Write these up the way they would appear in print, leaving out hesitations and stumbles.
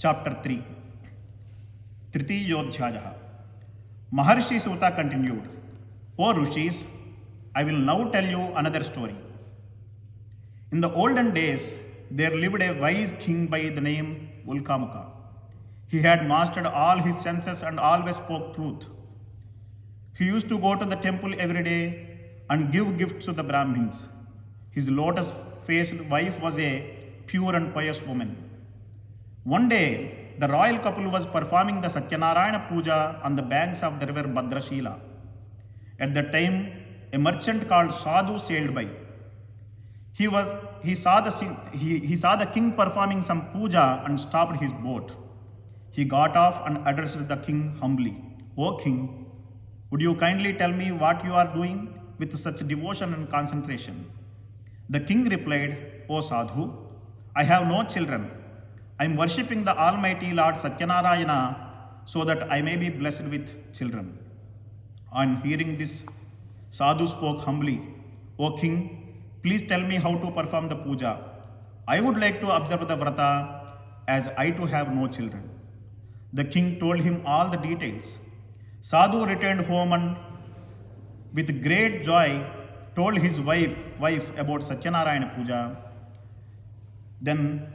chapter 3, Tritiyodhyaya. Maharshi Suta continued, O Rishis, I will now tell you another story. In the olden days, there lived a wise king by the name Ulkamukha. He had mastered all his senses and always spoke truth. He used to go to the temple every day and give gifts to the Brahmins. His lotus-faced wife was a pure and pious woman. One day, the royal couple was performing the Satyanarayana puja on the banks of the river Bhadrashila. At that time, a merchant called Sadhu sailed by. He saw the king performing some puja and stopped his boat. He got off and addressed the king humbly. O king, would you kindly tell me what you are doing with such devotion and concentration? The king replied, O Sadhu, I have no children. I am worshipping the Almighty Lord Satyanarayana so that I may be blessed with children. On hearing this, Sadhu spoke humbly, O king, please tell me how to perform the puja. I would like to observe the vrata as I too have no children. The king told him all the details. Sadhu returned home and with great joy told his wife about Satyanarayana puja. Then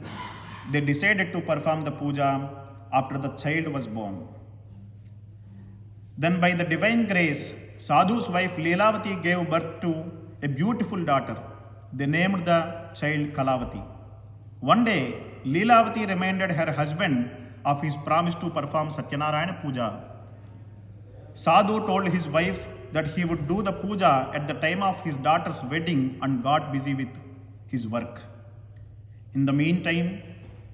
they decided to perform the puja after the child was born. Then by the divine grace, Sadhu's wife Leelavati gave birth to a beautiful daughter. They named the child Kalavati. One day, Leelavati reminded her husband of his promise to perform Satyanarayana puja. Sadhu told his wife that he would do the puja at the time of his daughter's wedding and got busy with his work. In the meantime,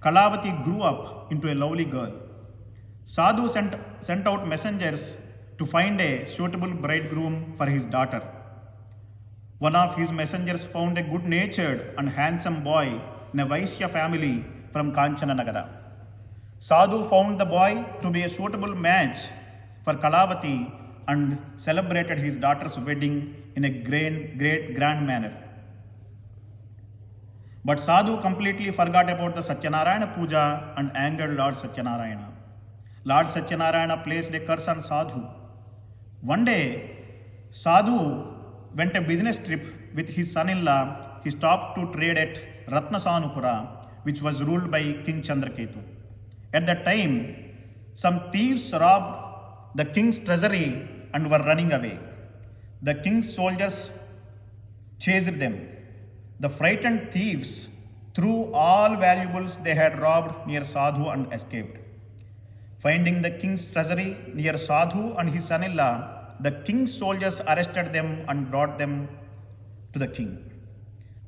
Kalavati grew up into a lovely girl. Sadhu sent out messengers to find a suitable bridegroom for his daughter. One of his messengers found a good-natured and handsome boy in a Vaishya family from Kanchananagara. Sadhu found the boy to be a suitable match for Kalavati and celebrated his daughter's wedding in a grand manner. But Sadhu completely forgot about the Satyanarayana puja and angered Lord Satyanarayana. Lord Satyanarayana placed a curse on Sadhu. One day, Sadhu went a business trip with his son-in-law. He stopped to trade at Ratnasanupura, which was ruled by King Chandraketu. At that time, some thieves robbed the king's treasury and were running away. The king's soldiers chased them. The frightened thieves threw all valuables they had robbed near Sadhu and escaped. Finding the king's treasury near Sadhu and his son-in-law, the king's soldiers arrested them and brought them to the king.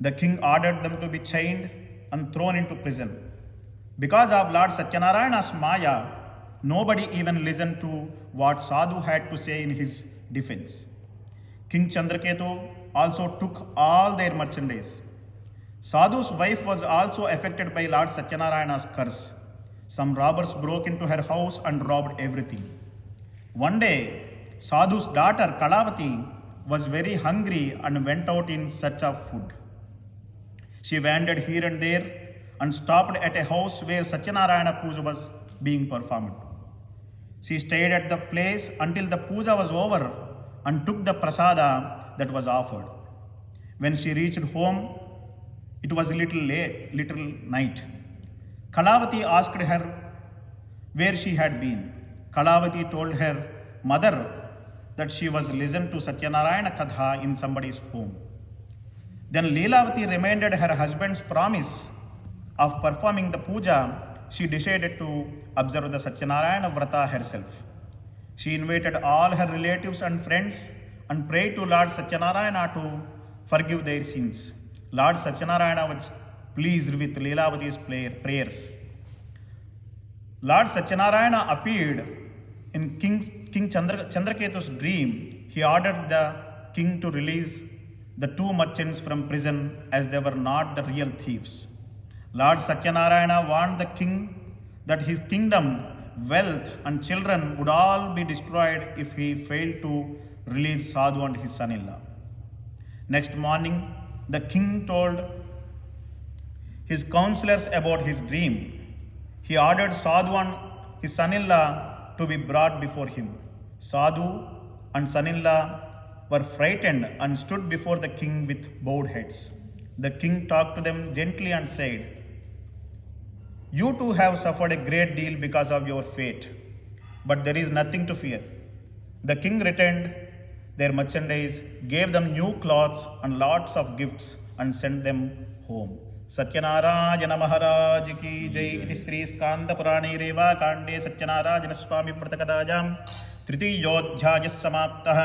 The king ordered them to be chained and thrown into prison. Because of Lord Satyanarayana's maya, nobody even listened to what Sadhu had to say in his defense. King Chandraketu also took all their merchandise. Sadhu's wife was also affected by Lord Satyanarayana's curse. Some robbers broke into her house and robbed everything. One day, Sadhu's daughter Kalavati was very hungry and went out in search of food. She wandered here and there and stopped at a house where Satyanarayana puja was being performed. She stayed at the place until the puja was over and took the prasada that was offered. When she reached home, it was little night. Kalavati asked her where she had been. Kalavati told her mother that she was listening to Satyanarayana katha in somebody's home. Then Leelavati reminded her husband's promise of performing the puja. She decided to observe the Satyanarayana vrata herself. She invited all her relatives and friends and prayed to Lord Satyanarayana to forgive their sins. Lord Satyanarayana was pleased with Leelavati's prayers. Lord Satyanarayana appeared in King Chandraketu's dream. He ordered the king to release the two merchants from prison as they were not the real thieves. Lord Satyanarayana warned the king that his kingdom, wealth and children would all be destroyed if he failed to release Sadhu and his son-in-law. Next morning, the king told his counselors about his dream. He ordered Sadhu and his son-in-law to be brought before him. Sadhu and son-in-law were frightened and stood before the king with bowed heads. The king talked to them gently and said, "You too have suffered a great deal because of your fate, but there is nothing to fear." The king returned their merchandise, gave them new clothes and lots of gifts, and sent them home. Satyanarayana Maharaj ki jai. Iti Sri Skanda Purane Reva Kande Satyanarayana Swami Pratakadajam Tritiyodhyaya Samaptah.